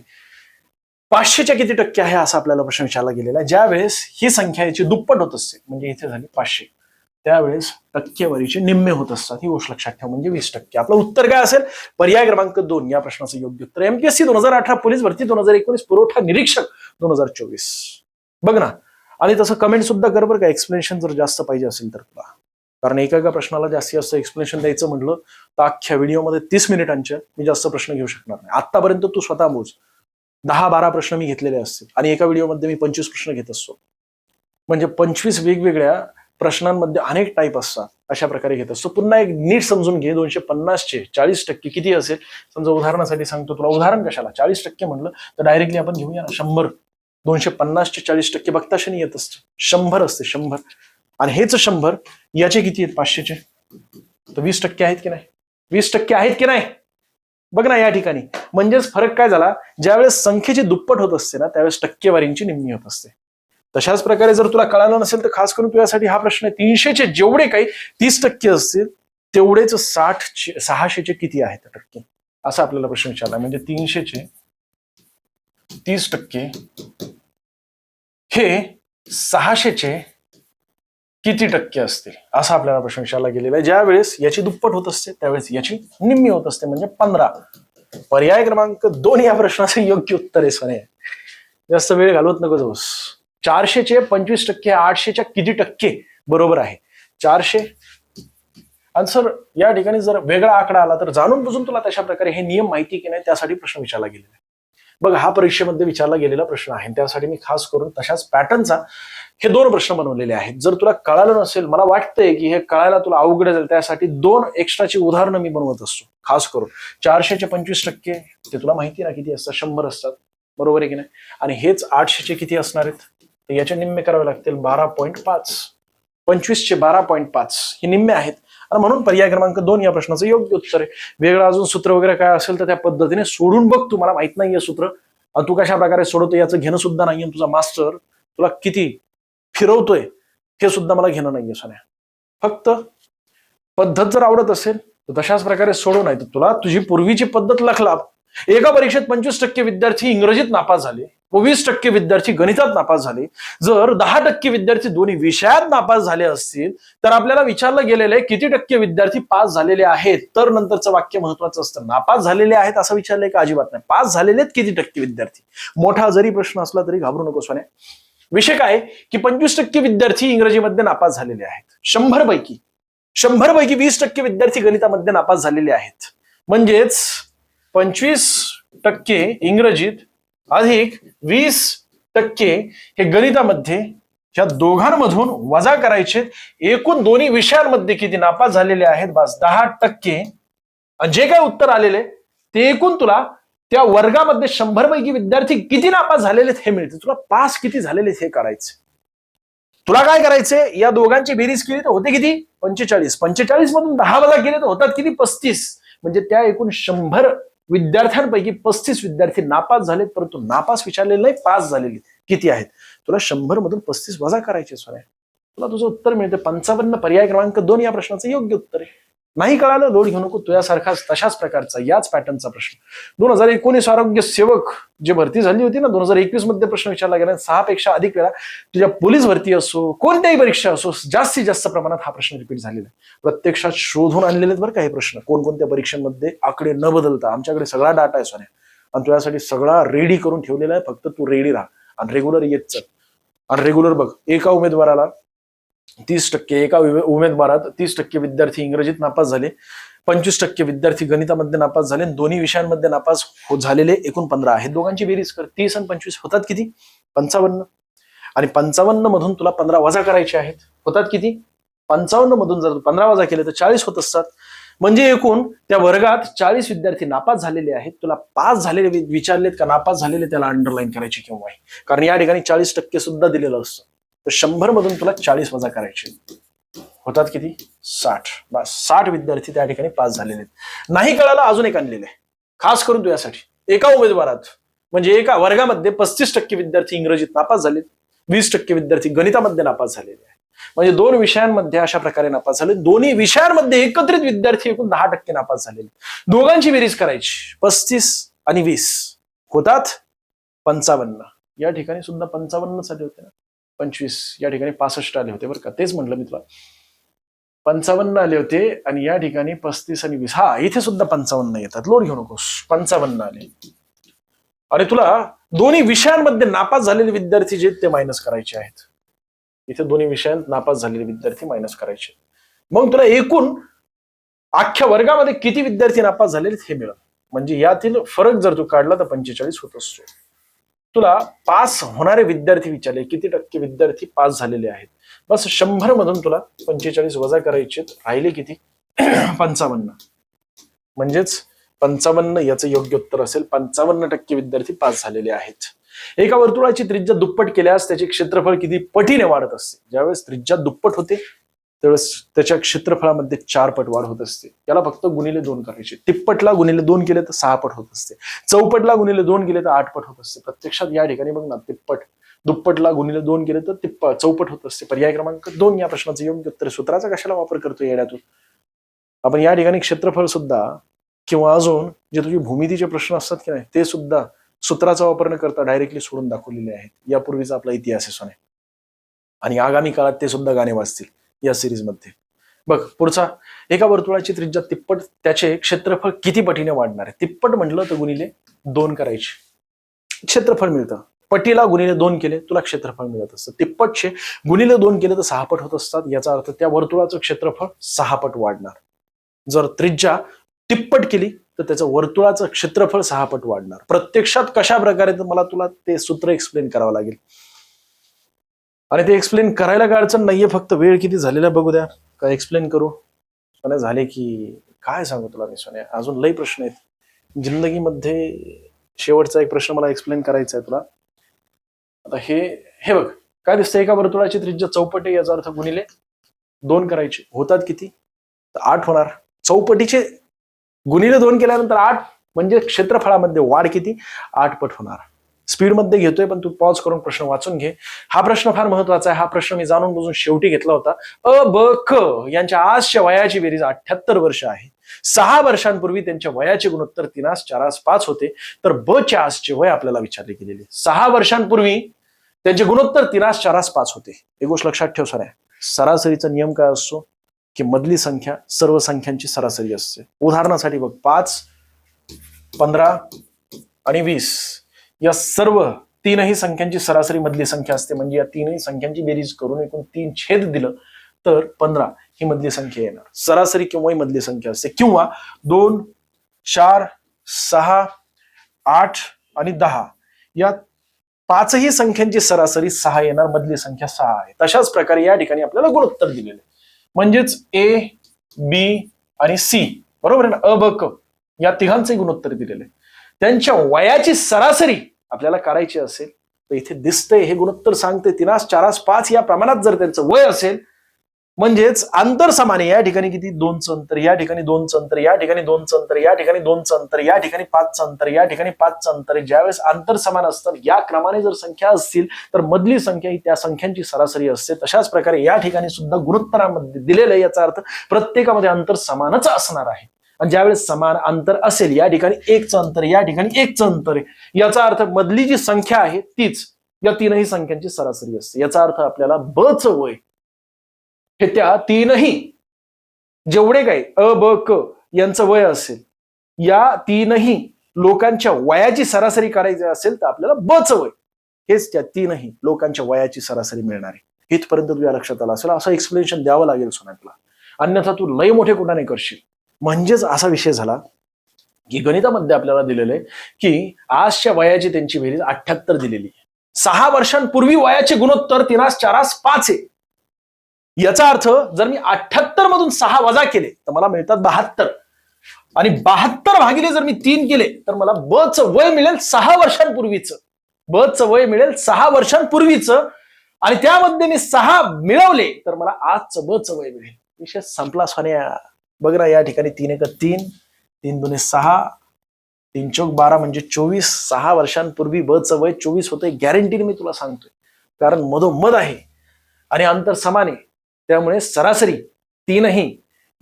500च्या किती टक्के आहे असा आपल्याला प्रश्न विचारला गेलेला आहे. ज्यावेळेस ही संख्या याची दुप्पट होत असते म्हणजे इथे झाली 500, त्यावेळेस टक्केवारीचे निम्मे होत असतात. ही गोष्ट लक्षात ठेवा, म्हणजे 20%. आपलं उत्तर काय असेल? पर्याय क्रमांक 2 या प्रश्नाचं योग्य उत्तर. एमपीएससी 2018 पोलीस भरती 2019 पुरवठा निरीक्षक 2024. बघ ना, आणि तसं कमेंट सुद्धा कर बरं का, एक्सप्लेनेशन जर जास्त पाहिजे असेल तर तुला. कारण एका प्रश्नाला जास्तीत जास्त एक्सप्लेनेशन द्यायचं म्हटलं तर अख्ख्या व्हिडिओमध्ये 30 मिनिटांच्या मी जास्त प्रश्न घेऊ शकणार नाही. आतापर्यंत तू स्वतः मोज, 10-12 प्रश्न मी घेतलेले असतील आणि एका व्हिडिओमध्ये मी 25 प्रश्न घेत असतो. म्हणजे 25 वेगवेगळ्या प्रश्नांमध्ये अनेक टाईप असतात, अशा प्रकारे घेत असतो. पुन्हा एक नीट समजून घे, 250चे 40% किती असेल? समजा उदाहरणासाठी सांगतो तुला, उदाहरण कशाला 40% म्हणलं तर डायरेक्टली आपण घेऊया ना 100. 250चे 40% बघता क्षणी येत असतं 100 असते, 100. आणि हेच 100 याचे किती आहेत? 500चे, तर 20% आहेत की नाही? 20% आहेत की नाही? बघ ना या ठिकाणी. म्हणजेच फरक काय झाला, ज्यावेळेस संख्येची दुप्पट होत असते ना त्यावेळेस टक्केवारींची निम्मी होत असते. तशाच प्रकारे जर तुला कळालं नसेल तर खास करून तुझ्यासाठी हा प्रश्न आहे. 300चे जेवढे काही 30% असतील तेवढेच 600चे किती आहेत टक्के, असा आपल्याला प्रश्न विचारला. म्हणजे 300चे 30% हे 600चे किती टक्के असतील असा आपल्याला प्रश्न विचारला गेलेला आहे. ज्यावेळेस याची दुप्पट होत असते त्यावेळेस याची निम्मी होत असते, म्हणजे 15. पर्याय क्रमांक 2 या प्रश्नाचं योग्य उत्तर आहे. सोने, जास्त वेळ घालवत नको जाऊस. 400चे 25% 800च्या किती टक्के बरोबर आहे? 400. आन्सर या ठिकाणी जर वेगळा आकडा आला तर जाणून बुजून तुला तशा प्रकारे हे नियम माहिती की नाही त्यासाठी प्रश्न विचारला गेलेला आहे. बघ, हा परीक्षेमध्ये विचारला गेलेला प्रश्न आहे, त्यासाठी मी खास करून तशाच पॅटर्नचा हे 2 प्रश्न बनवलेले आहेत. जर तुला कळालं नसेल, मला वाटतंय की हे कळायला तुला अवघड जाईल, त्यासाठी 2 एक्स्ट्राची उदाहरणं मी बनवत असतो खास करून. 400चे 25% ते तुला माहिती ना किती असतात? 100 असतात, बरोबर आहे की नाही? आणि हेच 800चे किती असणार आहेत? तर याचे निम्मे करावे लागतील, 12.5. 25चे 12.5 हे निम्मे आहेत. आणि म्हणून पर्याय क्रमांक 2 या प्रश्नाचं योग्य उत्तर आहे. वेगळं अजून सूत्र वगैरे काय असेल तर त्या पद्धतीने सोडून बघ. तुम्हाला माहित नाहीये सूत्र, तू कशा प्रकारे सोडवतो याचं घेणं सुद्धा नाहीये. तुझा मास्टर तुला किती फिरवतोय हे सुद्धा मला घेणं नाहीये सोन्या. फक्त पद्धत जर आवडत असेल तर तशाच प्रकारे सोडू, नाही तर तुला तुझी पूर्वीची पद्धत लखला. एका परीक्षेत 25% विद्यार्थी इंग्रजीत नापास झाले व 20% विद्यार्थी गणितात नापास झाले. जर 10% विद्यार्थी दोन्ही विषयात नापास झाले असतील तर आपल्याला विचारलं गेलेलं आहे किती टक्के विद्यार्थी पास झालेले आहेत. तर नंतरचं वाक्य महत्वाचं असतं. नापास झालेले आहेत असं विचारलंय का? अजिबात नाही. पास झालेले आहेत किती टक्के विद्यार्थी. मोठा जरी प्रश्न असला तरी घाबरू नको सोन्या. विषय काय की 25% विद्यार्थी इंग्रजीमध्ये नापास झालेले आहेत. 100 पैकी 20% विद्यार्थी गणितामध्ये नापास झालेले आहेत. म्हणजेच 25% इंग्रजीत अधिक 20% हे गणितामध्ये, या दोघांमधून वजा करायचे. एकूण दोन्ही विषयांमध्ये किती नापास झालेले आहेत, बस 10%. जे काय उत्तर आलेले ते एकूण तुला त्या वर्गामध्ये 100 पैकी विद्यार्थी किती नापास झालेले हे मिळते. तुला पास किती झालेले हे करायचे. तुला काय करायचंय, या दोघांची बेरीज केली तर होते किती 45. 45 मधून 10 वजा केले तर होतात किती 35. म्हणजे त्या एकूण 100 विद्यार्थ्यांपैकी 35 विद्यार्थी नापास झालेत, परंतु नापास विचारलेले नाही, पास झालेले किती आहेत. तुला 100 मधून 35 वजा करायचे सोन्या. तुला तुझं उत्तर मिळते 55. पर्याय क्रमांक 2 या प्रश्नाचं योग्य उत्तर आहे. नाही कळालं लोड घेऊ नको, तुझ्यासारखाच तशाच प्रकारचा याच पॅटर्नचा प्रश्न 2019 आरोग्य सेवक जे भरती झाली होती ना, 2021 मध्ये प्रश्न विचारला गेला. 6 पेक्षा अधिक वेळा तुझ्या पोलीस भरती असो, कोणत्याही परीक्षा असो, जास्तीत जास्त प्रमाणात हा प्रश्न रिपीट झालेला आहे. प्रत्यक्षात शोधून आणलेले बरं का हे प्रश्न, कोणकोणत्या परीक्षांमध्ये आकडे न बदलता. आमच्याकडे सगळा डाटा आहे सोन्या, आणि तुझ्यासाठी सगळा रेडी करून ठेवलेला आहे. फक्त तू रेडी राहा आणि रेग्युलर येत चल. आणि रेग्युलर बघ, एका उमेदवाराला 30%, एका उमेदवारात 30% विद्यार्थी इंग्रजीत नापास झाले, 25% विद्यार्थी गणितामध्ये नापास झाले, दोन्ही विषयांमध्ये नापास झालेले एकूण 15 आहेत. दोघांची बेरीज कर, 30 आणि 25 होतात किती 55. आणि 55 मधून तुला 15 वजा करायचे आहेत, होतात किती 55 मधून जर 15 वजा केले तर 40 होत असतात. म्हणजे एकूण त्या वर्गात 40 विद्यार्थी नापास झालेले आहेत. तुला पास झालेले विचारलेत का नापास झालेले त्याला अंडरलाईन करायची किंवा आहे, कारण या ठिकाणी 40% सुद्धा दिलेलं असतं. तर 100 मधून तुला 40 वजा करायचे, होतात किती 60. बस 60 विद्यार्थी त्या ठिकाणी पास झालेले आहेत. नाही कळालं अजून एक आणलेलं आहे खास करून तुझ्यासाठी. एका उमेदवारात म्हणजे एका वर्गामध्ये 35% विद्यार्थी इंग्रजीत नापास झाले, 20% विद्यार्थी गणितामध्ये नापास झालेले आहेत. म्हणजे 2 विषयांमध्ये अशा प्रकारे नापास झाले. दोन्ही विषयांमध्ये एकत्रित विद्यार्थी एकूण 10% नापास झालेले. दोघांची बेरीज करायची, 35 आणि 20 होतात 55. या ठिकाणी सुद्धा 55 आले होते ना, 25 या ठिकाणी 65 आले होते बरं का. तेच म्हटलं मी तुला 55 आले होते, आणि या ठिकाणी 35 आणि 20, हा इथे सुद्धा 55 येतात. लोड घेऊ नकोस, 55 आले. आणि तुला दोन्ही विषयांमध्ये नापास झालेले विद्यार्थी जे ते मायनस करायचे आहेत. इथे दोन्ही विषयांत नापास झालेले विद्यार्थी मायनस करायचे. मग तुला एकूण अख्ख्या वर्गामध्ये किती विद्यार्थी नापास झालेले हे मिळेल. म्हणजे यातील फरक जर तू काढला तर 45 होत असतो. तुला पास होणारे विद्यार्थी विचारले, किती टक्के विद्यार्थी पास झालेले आहेत. बस 100 मधून तुला 45 वजा करायचे, राहिले किती 55. म्हणजेच 55 याचं योग्य उत्तर असेल. 55% विद्यार्थी पास झालेले आहेत. एका वर्तुळाची त्रिज्या दुप्पट केल्यास त्याचे क्षेत्रफळ किती पटीने वाढत असते. ज्यावेळेस त्रिज्या दुप्पट होते त्यावेळेस त्याच्या क्षेत्रफळामध्ये 4 पट वाढ होत असते. याला फक्त गुणिले 2 करायचे. तिप्पटला गुणिले 2 केले तर 6 पट होत असते. चौपटला गुणिले 2 केले तर 8 पट होत असते. प्रत्यक्षात या ठिकाणी बघ ना, तिप्पट दुप्पटला गुणिले 2 केले तर चौपट होत असते. पर्याय क्रमांक 2 या प्रश्नाचं योग्य उत्तर. सूत्राचा कशाला वापर करतो येड्यातून. आपण या ठिकाणी क्षेत्रफळ सुद्धा किंवा अजून जे तुझे भूमितीचे प्रश्न असतात की नाही ते सुद्धा सूत्राचा वापर न करता डायरेक्टली सोडून दाखवलेले आहेत. यापूर्वीचा आपला इतिहास आहे सोने, आणि आगामी काळात ते सुद्धा गाणे वाजतील या सिरीज मध्ये. बघ पुढचा, एका वर्तुळाची त्रिज्या तिप्पट त्याचे क्षेत्रफळ किती पटीने वाढणार आहे. तिप्पट म्हटलं तर गुणिले 2 करायचे, क्षेत्रफळ मिळतं. पटीला गुणिले 2 केले तुला क्षेत्रफळ मिळत असतं. तिप्पटचे गुणिले 2 केले तर 6 पट होत असतात. याचा अर्थ त्या वर्तुळाचं क्षेत्रफळ 6 पट वाढणार. जर त्रिज्या तिप्पट केली तर त्याचं वर्तुळाचं क्षेत्रफळ 6 पट वाढणार. प्रत्यक्षात कशा प्रकारे, तर मला तुला ते सूत्र एक्सप्लेन करावं लागेल, आणि ते एक्सप्लेन करायला काय अडचण नाहीये. फक्त वेळ किती झालेला बघू द्या, काय एक्सप्लेन करू सोन्या. झाले की काय सांगू तुला मी सोन्या, अजून लई प्रश्न आहेत जिंदगीमध्ये. शेवटचा एक प्रश्न मला एक्सप्लेन करायचा आहे तुला. आता हे बघ काय दिसतं, एका वर्तुळाची त्रिज्या चौपट आहे, याचा अर्थ गुणिले 2 करायचे, होतात किती तर 8 होणार. चौपटीचे गुणिले 2 केल्यानंतर 8, म्हणजे क्षेत्रफळामध्ये वाढ किती 8 पट होणार. स्पीड मध्ये घेतोय पण तू पॉज करून प्रश्न वाचून घे. हा प्रश्न फार महत्वाचा आहे. हा प्रश्न मी जाणून बुजून शेवटी घेतला होता. अ ब क यांच्या आजच्या वयाची बेरीज 78 वर्ष आहे. 6 वर्षांपूर्वी त्यांच्या वयाचे गुणोत्तर 3:4:5 होते, तर ब च्या आजचे वय आपल्याला विचारले गेलेले. 6 वर्षांपूर्वी त्यांचे गुणोत्तर 3:4:5 होते. एक गोष्ट लक्षात ठेव सर, सरासरीचा नियम काय असतो की मधली संख्या सर्व संख्यांची सरासरी असते. उदाहरणासाठी बघ 5, 15 आणि 20 या सर्व तीनही संख्यांची सरासरी मधली संख्या असते, म्हणजे या तीनही संख्यांची बेरीज करून एकूण 3 छेद दिलं तर 15 ही मधली संख्या येणार. सरासरी किंवा मधली संख्या असते, किंवा 2, 4, 6, 8 आणि 10 या पाचही संख्यांची सरासरी 6 येणार, मधली संख्या 6 आहे. तशाच प्रकारे या ठिकाणी आपल्याला गुणोत्तर दिलेले, म्हणजेच ए, बी आणि सी, बरोबर आहे ना, अ, ब, क या तिघांचे गुणोत्तर दिलेले. त्यांच्या वयाची सरासरी आपल्याला काढायची असेल तर इथे दिसतंय हे गुणोत्तर सांगते 3 4 5 या प्रमाणात जर त्यांचं वय असेल, म्हणजेच अंतर समान आहे. या ठिकाणी किती 2चं अंतर, या ठिकाणी 2चं अंतर, या ठिकाणी 2चं अंतर, या ठिकाणी 2चं अंतर, या ठिकाणी 5चं अंतर, या ठिकाणी 5चं अंतर आहे. ज्यावेळेस अंतर समान असतं या क्रमाने जर संख्या असतील तर मधली संख्या ही त्या संख्यांची सरासरी असते. तशाच प्रकारे या ठिकाणी सुद्धा गुणोत्तरामध्ये दिलेलं आहे, याचा अर्थ प्रत्येकामध्ये अंतर समानच असणार आहे. आणि ज्यावेळेस समान अंतर असेल, या ठिकाणी 1चं अंतर, या ठिकाणी 1चं अंतर आहे, याचा अर्थ मधली जी संख्या आहे तीच या तीनही संख्यांची सरासरी असते. याचा अर्थ आपल्याला ब चं वय हे त्या तीनही जेवढे काही अ, ब, क यांचं वय असेल, या तीनही लोकांच्या वयाची सरासरी करायची असेल तर आपल्याला ब चं वय हेच त्या तीनही लोकांच्या वयाची सरासरी मिळणार आहे. इथपर्यंत तुझ्या लक्षात आलं असेल. असं एक्सप्लेनेशन द्यावं लागेल सोन्यातला, अन्यथा तू लय मोठे कुठाने करशील. म्हणजेच असा विषय झाला की गणितामध्ये आपल्याला दिलेलं आहे की आजच्या वयाची त्यांची बेरीज 78 दिलेली आहे. 6 वर्षांपूर्वी वयाचे गुणोत्तर 3 4 5 आहे. याचा अर्थ जर मी 78 मधून 6 वजा केले तर मला मिळतात 72, आणि 72 भागिले जर मी 3 केले तर मला ब चं वय मिळेल 6 वर्षांपूर्वीचं. ब चं वय मिळेल 6 वर्षांपूर्वीचं, आणि त्यामध्ये मी 6 मिळवले तर मला आजचं ब चं वय मिळेल. विषय संपला सोन्या. बघ ना, या ठिकाणी 3 1 3, 3 2 6, 3 4 12 म्हणजे 24. 6 वर्षांपूर्वी ब चं वय 24 होतंय, गॅरंटीने मी तुला सांगतोय, कारण मधोमध आहे आणि अंतर समान आहे. त्यामुळे सरासरी तीनही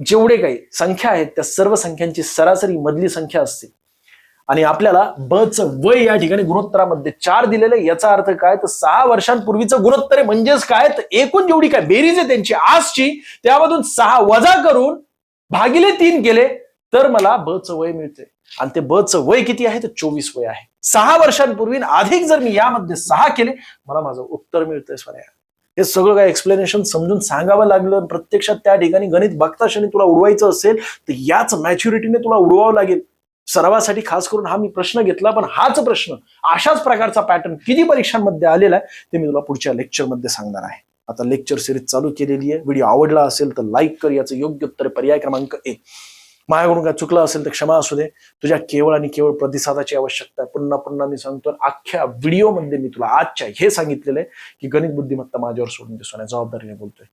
जेवढे काही संख्या आहेत त्या सर्व संख्यांची सरासरी मधली संख्या असते. आणि आपल्याला ब चं वय या ठिकाणी गुणोत्तरामध्ये 4 दिलेलं आहे. याचा अर्थ काय, तर 6 वर्षांपूर्वीचं गुणोत्तर आहे. म्हणजेच काय, तर एकूण जेवढी काय बेरीज आहे त्यांची आजची, त्यामधून 6 वजा करून भागिले 3 केले तर मला ब चं वय मिळते. आणि ते ब चं वय किती आहे, तर 24 वय आहे. 6 वर्षांपूर्वी अधिक जर मी यामध्ये 6 केले, मला माझं उत्तर मिळतंय सोन्या. हे सगळं काय एक्सप्लेनेशन समजून सांगावं लागलं. प्रत्यक्षात त्या ठिकाणी गणित बघता क्षणी तुला उडवायचं असेल तर याच मॅच्युरिटीने तुला उडवावं लागेल. सरावासाठी खास करून हा मी प्रश्न घेतला, पण हाच प्रश्न अशाच प्रकारचा पॅटर्न किती परीक्षांमध्ये आलेला आहे ते मी तुला पुढच्या लेक्चरमध्ये सांगणार आहे. आता लेक्चर सिरीज चालू केलेली आहे. व्हिडिओ आवडला असेल तर लाईक कर. याचं योग्य उत्तर पर्याय क्रमांक ए. माझ्याकडून काय चुकलं असेल तर क्षमा असू दे. तुझ्या केवळ आणि केवळ प्रतिसादाची आवश्यकता आहे. पुन्हा पुन्हा मी सांगतो, अख्ख्या व्हिडिओमध्ये मी तुला आजच्या हे सांगितलेलं आहे की गणित बुद्धिमत्ता माझ्यावर सोडून दे सोन्या, जबाबदारीने बोलतोय.